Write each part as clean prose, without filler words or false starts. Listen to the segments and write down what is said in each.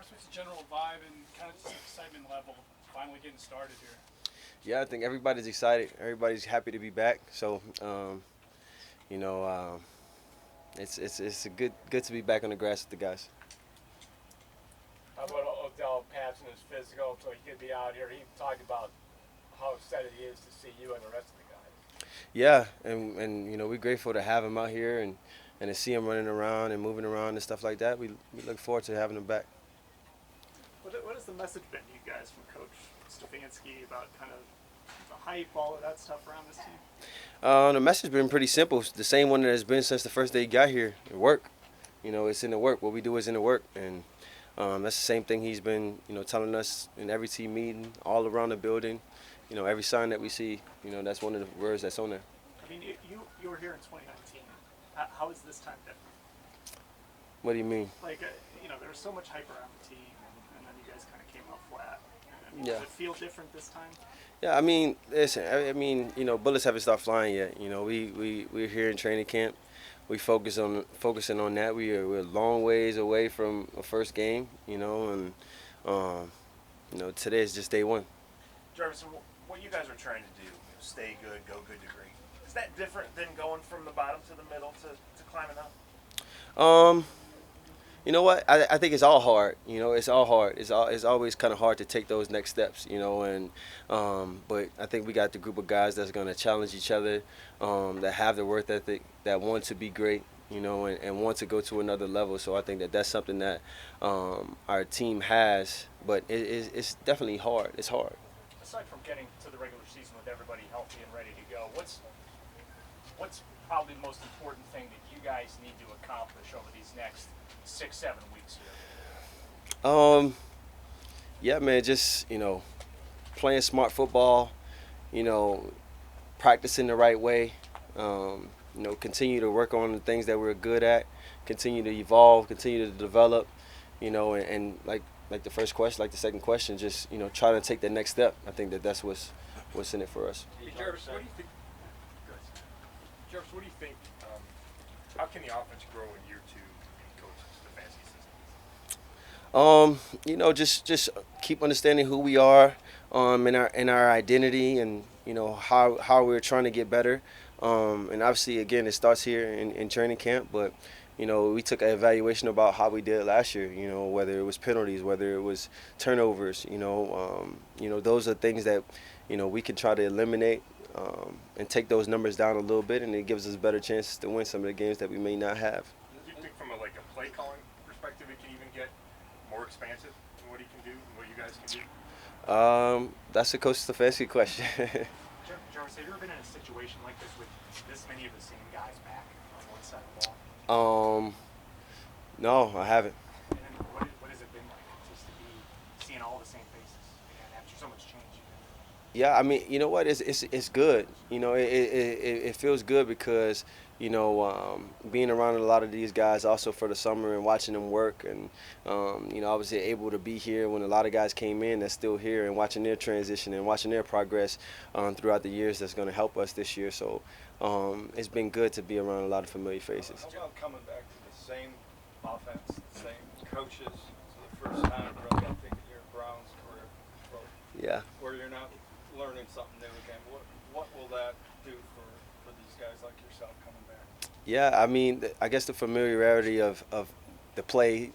Jarvis, what's the general vibe and kind of just excitement level finally getting started here? Yeah, I think everybody's excited. Everybody's happy to be back. So, you know, it's a good to be back on the grass with the guys. How about Odell patching his physical so he could be out here? He talked about how excited he is to see you and the rest of the guys. Yeah, and we're grateful to have him out here and to see him running around and moving around and stuff like that. We look forward to having him back. What has the message been to you guys from Coach Stefanski about kind of the hype, all of that stuff around this team? The message has been pretty simple. It's the same one that has been since the first day he got here. The work, it's in the work. What we do is in the work, and that's the same thing he's been, telling us in every team meeting, all around the building. Every sign that we see, that's one of the words that's on there. I mean, you were here in 2019. How is this time different? What do you mean? Like, there was so much hype around the team, and then you guys kind of came out flat. I mean, Yeah. Does it feel different this time? Yeah, I mean, listen, bullets haven't stopped flying yet. We're here in training camp. We focusing on that. We're a long ways away from a first game, and today is just day one. Jarvis, what you guys are trying to do, stay good, go good to great, is that different than going from the bottom to the middle to climbing up? You know what? I think it's all hard. It's all hard. It's always kind of hard to take those next steps. And but I think we got the group of guys that's going to challenge each other, that have the work ethic, that want to be great. And want to go to another level. So I think that that's something that our team has. But it's definitely hard. It's hard. Aside from getting to the regular season with everybody healthy and ready to go, what's probably the most important thing that you guys need to accomplish over these next 6-7 weeks here? Yeah, man. Just playing smart football. Practicing the right way. Continue to work on the things that we're good at. Continue to evolve. Continue to develop. And like the first question, like the second question, just try to take the next step. I think that that's what's in it for us. Hey, Jarvis, what do you think? Jarvis, what do you think? How can the offense grow in year two in Coach Stefanski's system? Just keep understanding who we are, in our identity, and how we're trying to get better. And obviously, again, it starts here in training camp, but. We took an evaluation about how we did last year. Whether it was penalties, whether it was turnovers. Those are things that we can try to eliminate and take those numbers down a little bit, and it gives us better chances to win some of the games that we may not have. Do you think from a play calling perspective, it can even get more expansive in what he can do and what you guys can do? That's a Coach Stefanski question. Jarvis, have you ever been in a situation like this with this many of the same guys back on one side of the ball? No, I haven't. And then what has it been like just to be seeing all the same faces and after so much change? Yeah, I mean, you know what? It's good. It feels good because being around a lot of these guys also for the summer and watching them work, and I was able to be here when a lot of guys came in that's still here, and watching their transition and watching their progress throughout the years. That's going to help us this year. So it's been good to be around a lot of familiar faces. How about coming back to the same offense, the same coaches for the first time, really, I think, in your Browns career, Yeah. where you're not learning something new again? What will that do for these guys like yourself coming back? Yeah, I mean, I guess the familiarity of the play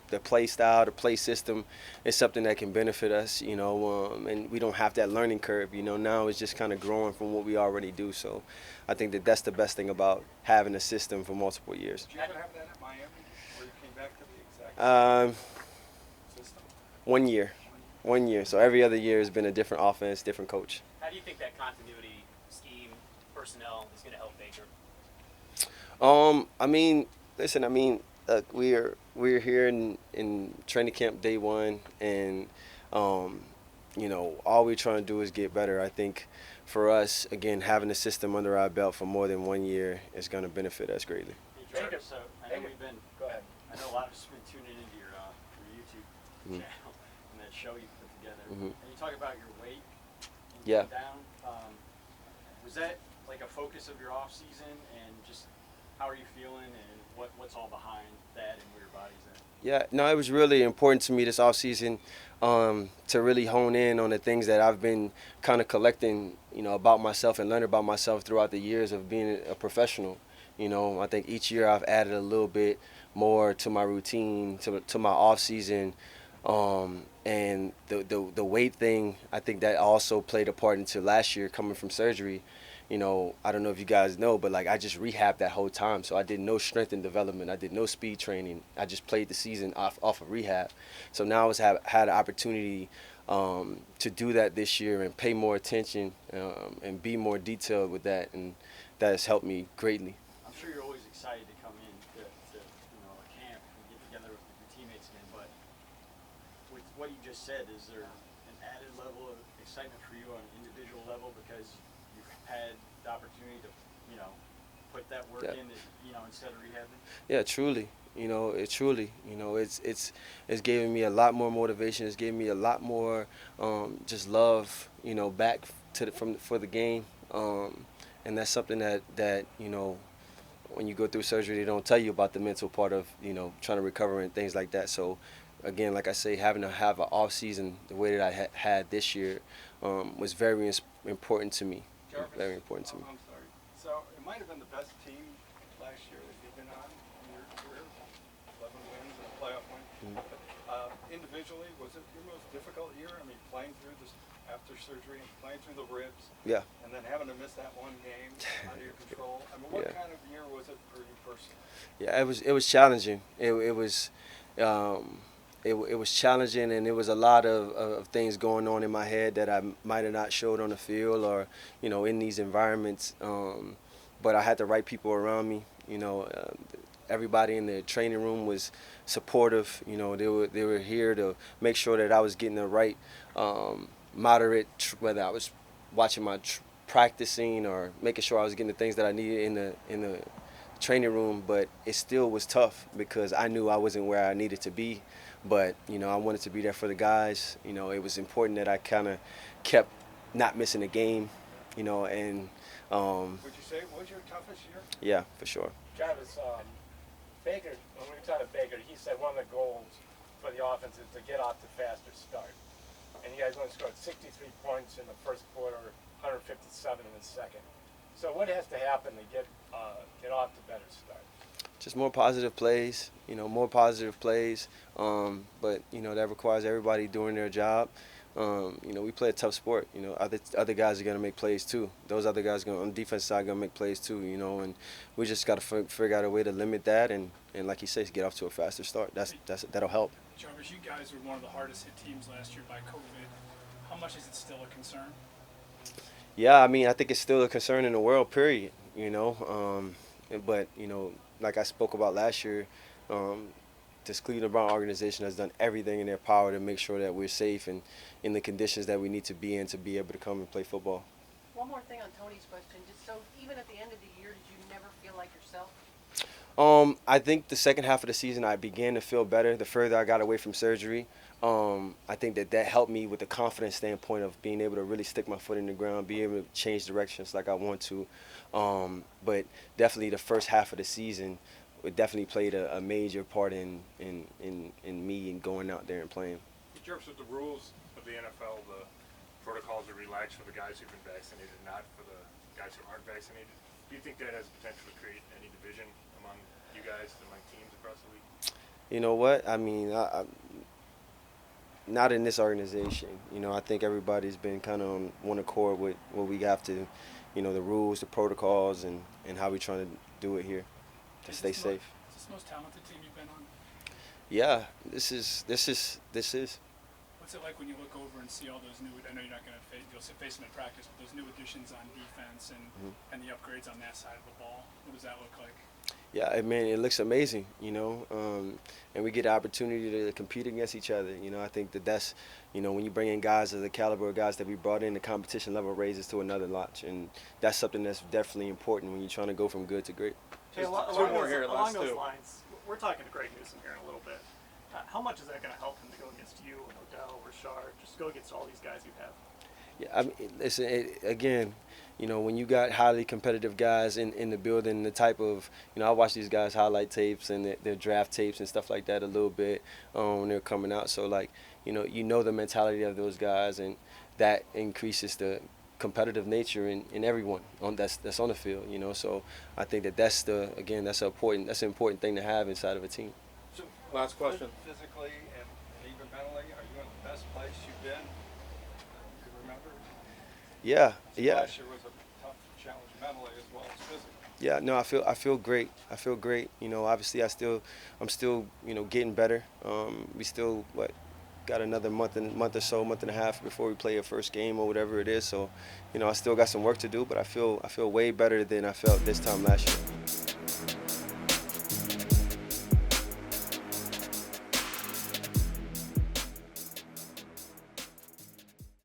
style, the play system is something that can benefit us, and we don't have that learning curve. Now it's just kind of growing from what we already do. So I think that that's the best thing about having a system for multiple years. Did you ever have that at Miami, where you came back to the exact Um, system? 1 year. 1 year. So every other year has been a different offense, different coach. How do you think that continuity, scheme, personnel is going to help Baker? I mean, listen. I mean, we're here in training camp day one, and all we're trying to do is get better. I think for us, again, having the system under our belt for more than 1 year is going to benefit us greatly. Hey, Jacob, so I know we've been. Go ahead. I know a lot of us have been tuning into your YouTube Mhm. channel and that show you put together. Mhm. And you talk about your weight. And Yeah. Down. Was that like a focus of your off season, and just how are you feeling, and what's all behind that, and where your body's at? Yeah, no, it was really important to me this offseason to really hone in on the things that I've been kind of collecting, about myself and learning about myself throughout the years of being a professional. I think each year I've added a little bit more to my routine, to my off season, and the weight thing. I think that also played a part into last year coming from surgery. I don't know if you guys know, but like I just rehabbed that whole time. So I did no strength and development. I did no speed training. I just played the season off of rehab. So now I had an opportunity to do that this year and pay more attention and be more detailed with that, and that has helped me greatly. I'm sure you're always excited to come in to a camp and get together with your teammates again, but with what you just said, is there an added level of excitement for you on an individual level because you've had the opportunity to, put that work Yeah. in, instead of rehabbing? Yeah, truly. It's giving me a lot more motivation. It's giving me a lot more just love, back for the game. And that's something that when you go through surgery, they don't tell you about the mental part of trying to recover and things like that. So again, like I say, having to have an off season the way that I had this year was very important to me. Jarvis, Very important to me. I'm sorry. So it might have been the best team last year that you've been on in your career, 11 wins and a playoff win. Individually, was it your most difficult year? I mean, playing through this after surgery and playing through the ribs, Yeah. and then having to miss that one game out of your control. I mean, what Yeah. kind of year was it for you personally? Yeah, it was challenging. It was challenging, and there was a lot of things going on in my head that I might have not showed on the field or in these environments. But I had the right people around me. Everybody in the training room was supportive. They were here to make sure that I was getting the right moderate, whether I was watching my practicing or making sure I was getting the things that I needed in the training room. But it still was tough because I knew I wasn't where I needed to be. But I wanted to be there for the guys. It was important that I kind of kept not missing a game. And Would you say it was your toughest year? yeah, for sure. Jarvis, Baker, when we talked to Baker, he said one of the goals for the offense is to get off to faster start. And you guys only scored 63 points in the first quarter, 157 in the second. So what has to happen to get off to better start? Just more positive plays, more positive plays. But that requires everybody doing their job. We play a tough sport. Other guys are gonna make plays too. Those other guys on the defense side gonna make plays too. And we just gotta figure out a way to limit that and like he says, get off to a faster start. That'll help. Jarvis, you guys were one of the hardest hit teams last year by COVID. How much is it still a concern? Yeah, I mean, I think it's still a concern in the world, period. But like I spoke about last year, this Cleveland Brown organization has done everything in their power to make sure that we're safe and in the conditions that we need to be in to be able to come and play football. One more thing on Tony's question. Just so even at the end of the year, did you never feel like yourself? I think the second half of the season I began to feel better the further I got away from surgery. I think that helped me with the confidence standpoint of being able to really stick my foot in the ground, be able to change directions like I want to. But definitely the first half of the season it definitely played a major part in me and going out there and playing. Jarvis, with the rules of the NFL, the protocols are relaxed for the guys who've been vaccinated, not for the guys who aren't vaccinated. Do you think that has potential to create any division among you guys, among teams across the league? You know what? I mean, not in this organization. I think everybody's been kind of on one accord with what we have to, the rules, the protocols, and how we're trying to do it here to stay safe. Is this the most talented team you've been on? Yeah, this is. What's it like when you look over and see all those new? I know you're not going to you'll face them in practice, but those new additions on defense and the upgrades on that side of the ball. What does that look like? Yeah, I mean, it looks amazing, and we get the opportunity to compete against each other. I think that's, when you bring in guys of the caliber of guys that we brought in, the competition level raises to another notch, and that's something that's definitely important when you're trying to go from good to great. Jay, Just along two more those, here, along last those two. lines, we're talking to Greg Newsom here in a little bit. How much is that going to help him to go against you and Odell, Rashard, just go against all these guys you have? Yeah, I mean, listen, again, you know, when you got highly competitive guys in the building, the type of, you know, I watch these guys highlight tapes and their draft tapes and stuff like that a little bit when they're coming out. So, like, you know the mentality of those guys, and that increases the competitive nature in everyone that's on the field, you know. So I think that's an important thing to have inside of a team. So, Last question. physically and even mentally, are you in the best place you've been you can remember? Yeah, So yeah. last year was a tough challenge mentally as well as physically. Yeah, no, I feel great. I feel great. You know, obviously I'm still, you know, getting better. We still got another month or so, month and a half before we play a first game or whatever it is. So, you know, I still got some work to do, but I feel way better than I felt this time last year.